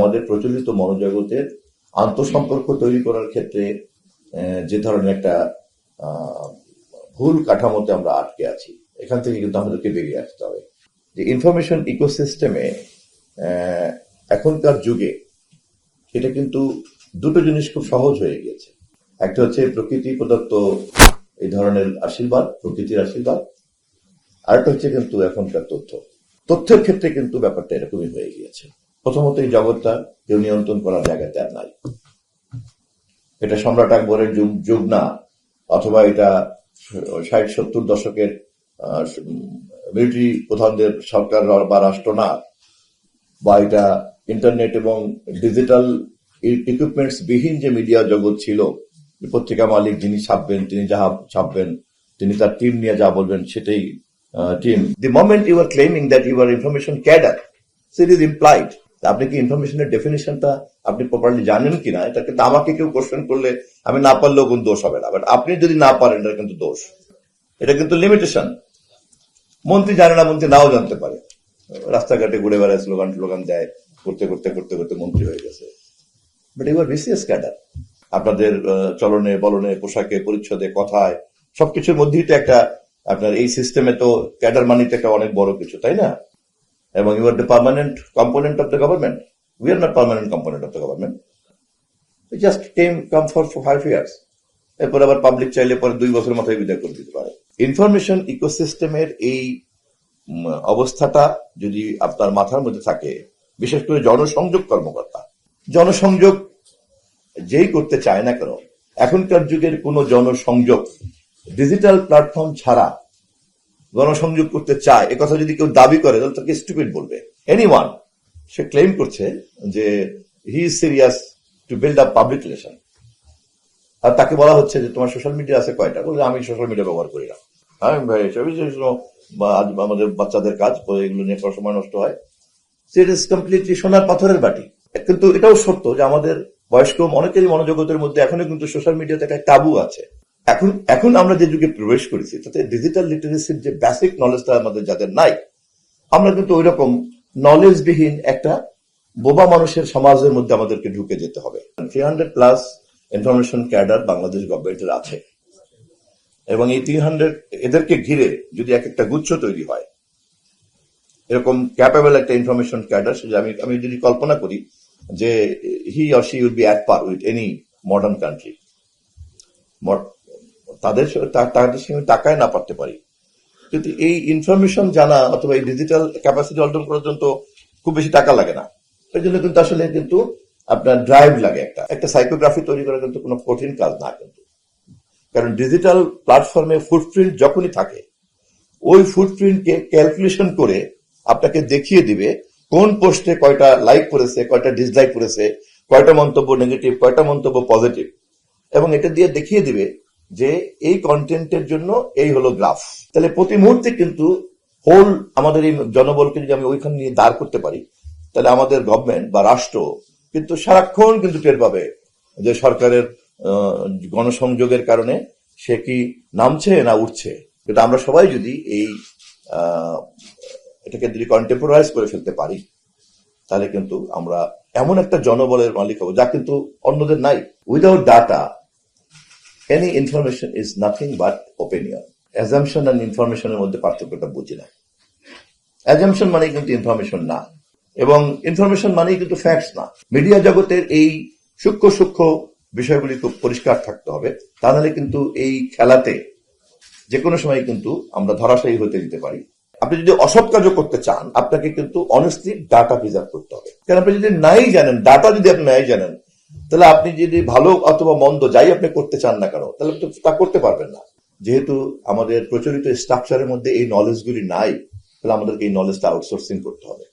আমাদের প্রচলিত মনোজগতের আন্তঃসম্পর্ক তৈরি করার ক্ষেত্রে যে ধরনের একটা ভুল কাঠামোতে আমরা আটকে আছি, এখান থেকে কিন্তু আমাদেরকে বেরিয়ে আসতে হবে। যে ইনফরমেশন ইকোসিস্টেমে এখনকার যুগে এটা কিন্তু দুটো জিনিস খুব সহজ হয়ে গিয়েছে। একটা হচ্ছে প্রকৃতি প্রদত্ত এই ধরনের আশীর্বাদ, প্রকৃতির আশীর্বাদ। আরেকটা হচ্ছে কিন্তু এখনকার তথ্যের ক্ষেত্রে কিন্তু ব্যাপারটা এরকমই হয়ে গিয়েছে। প্রথমত এই জগৎটা কেউ নিয়ন্ত্রণ করার জায়গাতে আর নাই। এটা সম্রাট আকবরের যুগ না, অথবা এটা 60-70 দশকের মিলিটারি প্রধানদের সরকার বা রাষ্ট্র না, বা এটা ইন্টারনেট এবং ডিজিটাল ইকুইপমেন্টস বিহীন যে মিডিয়া জগৎ ছিল, পত্রিকা মালিক যিনি ছাপবেন, তিনি যাহা ছাপবেন, তিনি তার টিম নিয়ে যা বলবেন সেটাই team. The moment you are claiming that you are information cadre, it is implied. আপনি কি ইনফরমেশনের ডেফিনেশনটা আপনি প্রপারলি জানেন কিনা, এটা কিন্তু আমাকে কেউ কোশ্চেন করলে আমি না পারলেও কোনো দোষ হবে না, বাট আপনি যদি না পারেন এটা কিন্তু দোষ, এটা কিন্তু লিমিটেশন। মন্ত্রী জানে না, মন্ত্রী নাও জানতে পারে, রাস্তাঘাটে ঘুরে বেড়ায়, স্লোগান দেয়, করতে করতে করতে করতে মন্ত্রী হয়ে গেছে। But you are BCS cadre. আপনাদের চলনে বলনে, পোশাকে পরিচ্ছদে, কথায়, সবকিছুর মধ্যেই তো একটা আপনার এই সিস্টেমে তো ক্যাডার মানিতে একটা অনেক বড় কিছু, তাই না? এবং you are the permanent component of the government. We are not permanent component of the government. We just come for 5 years। এরপর আবার পাবলিক চাইলে পরে 2 বছরের মাথায় বিদায় করে দিতে পারে। ইনফরমেশন ইকোসিস্টেমের এই অবস্থাটা যদি আপনার মাথার মধ্যে থাকে, বিশেষ করে জনসংযোগ কর্মকর্তা, জনসংযোগ যেই করতে চায় না কেন, এখনকার যুগের কোনো জনসংযোগ ডিজিটাল প্ল্যাটফর্ম ছাড়া গণসংযোগ করতে চায়, একথা যদি কেউ দাবি করে তাহলে তাকে স্টুপিড বলবে। এনিওয়ান সে ক্লেম করছে যে he is serious to build up public relation, আর তাকে বলা হচ্ছে যে তোমার সোশ্যাল মিডিয়া আছে কয়টা? বলে আমি সোশ্যাল মিডিয়া ব্যবহার করি না। হ্যাঁ ভাই, আজ আমাদের বাচ্চাদের কাজ, এগুলো নিয়ে কত সময় নষ্ট হয়। ইট ইজ কমপ্লিটলি সোনার পাথরের বাটি। কিন্তু এটাও সত্য যে আমাদের বয়স্ক অনেকেরই মনোজগতের মধ্যে এখনো কিন্তু সোশ্যাল মিডিয়াতে একটা টাবু আছে। এখন আমরা যে যুগে প্রবেশ করেছি তাতে ডিজিটাল লিটারেসির যে বেসিক নলেজটা আমাদের যাদের নাই, আমরা কিন্তু ওই রকম নলেজবিহীন একটা বোবা মানুষের সমাজের মধ্যে আমাদেরকে ঢুকে যেতে হবে। 300+ ইনফরমেশন ক্যাডার বাংলাদেশ গভর্নমেন্টের আছে, এবং এই 300 এদেরকে ঘিরে যদি এক একটা গুচ্ছ তৈরি হয়, এরকম ক্যাপেবল একটা ইনফরমেশন ক্যাডার, আমি যদি কল্পনা করি যে he or she will be at per with any modern country, তাদের সঙ্গে টাকায় না পারতে পারি, কিন্তু এই ইনফরমেশন জানা অথবা এই ডিজিটাল ক্যাপাসিটি অর্জন করার জন্য খুব বেশি টাকা লাগে না। এই জন্য কিন্তু আসলে কিন্তু আপনার ড্রাইভ লাগে। একটা সাইকোগ্রাফি তৈরি করা কিন্তু কোনো কঠিন কাজ না, কিন্তু কারণ ডিজিটাল প্ল্যাটফর্মে ফুটপ্রিন্ট যখনই থাকে, ওই ফুটপ্রিন্টকে ক্যালকুলেশন করে আপনাকে দেখিয়ে দিবে কোন পোস্টে কয়টা লাইক করেছে, কয়টা ডিসলাইক করেছে, কয়টা মন্তব্য নেগেটিভ, কয়টা মন্তব্য পজিটিভ, এবং এটা দিয়ে দেখিয়ে দিবে যে এই কন্টেন্টের জন্য এই হলো গ্রাফ। তাহলে প্রতি মুহূর্তে কিন্তু হোল আমাদের এই জনবলকে যদি আমি ওইখানে নিয়ে দাঁড় করতে পারি, তাহলে আমাদের গভর্নমেন্ট বা রাষ্ট্র কিন্তু সারাক্ষণ কিন্তু টের পাবে যে সরকারের গণসংযোগের কারণে সে কি নামছে না উঠছে। কিন্তু আমরা সবাই যদি এটাকে যদি কন্টেম্পোরাইজ করে ফেলতে পারি, তাহলে কিন্তু আমরা এমন একটা জনবলের মালিক হবো যা কিন্তু অন্যদের নাই। Without data any information is nothing but opinion. Assumption and information এর মধ্যে পার্থক্যটা বুঝি না। Assumption মানেই কিন্তু ইনফরমেশন না, এবং ইনফরমেশন মানেই কিন্তু ফ্যাক্টস না। মিডিয়া জগতের এই সূক্ষ্ম বিষয়গুলি খুব পরিষ্কার থাকতে হবে, তা নাহলে কিন্তু এই খেলাতে যে কোনো সময় কিন্তু আমরা ধরাশায়ী হতে দিতে পারি। আপনি যদি অসৎ কাজও করতে চান, আপনাকে কিন্তু অনেস্টলি ডাটা প্রিজার্ভ করতে হবে। কারণ আপনি যদি নাই জানেন, ডাটা যদি আপনি নাই জানেন, তাহলে আপনি যদি ভালো অথবা মন্দ যাই আপনি করতে চান না কেন, তাহলে তা করতে পারবেন না। যেহেতু আমাদের প্রচলিত স্ট্রাকচারের মধ্যে এই নলেজগুলি নাই, তাহলে আমাদেরকে এই নলেজটা আউটসোর্সিং করতে হবে।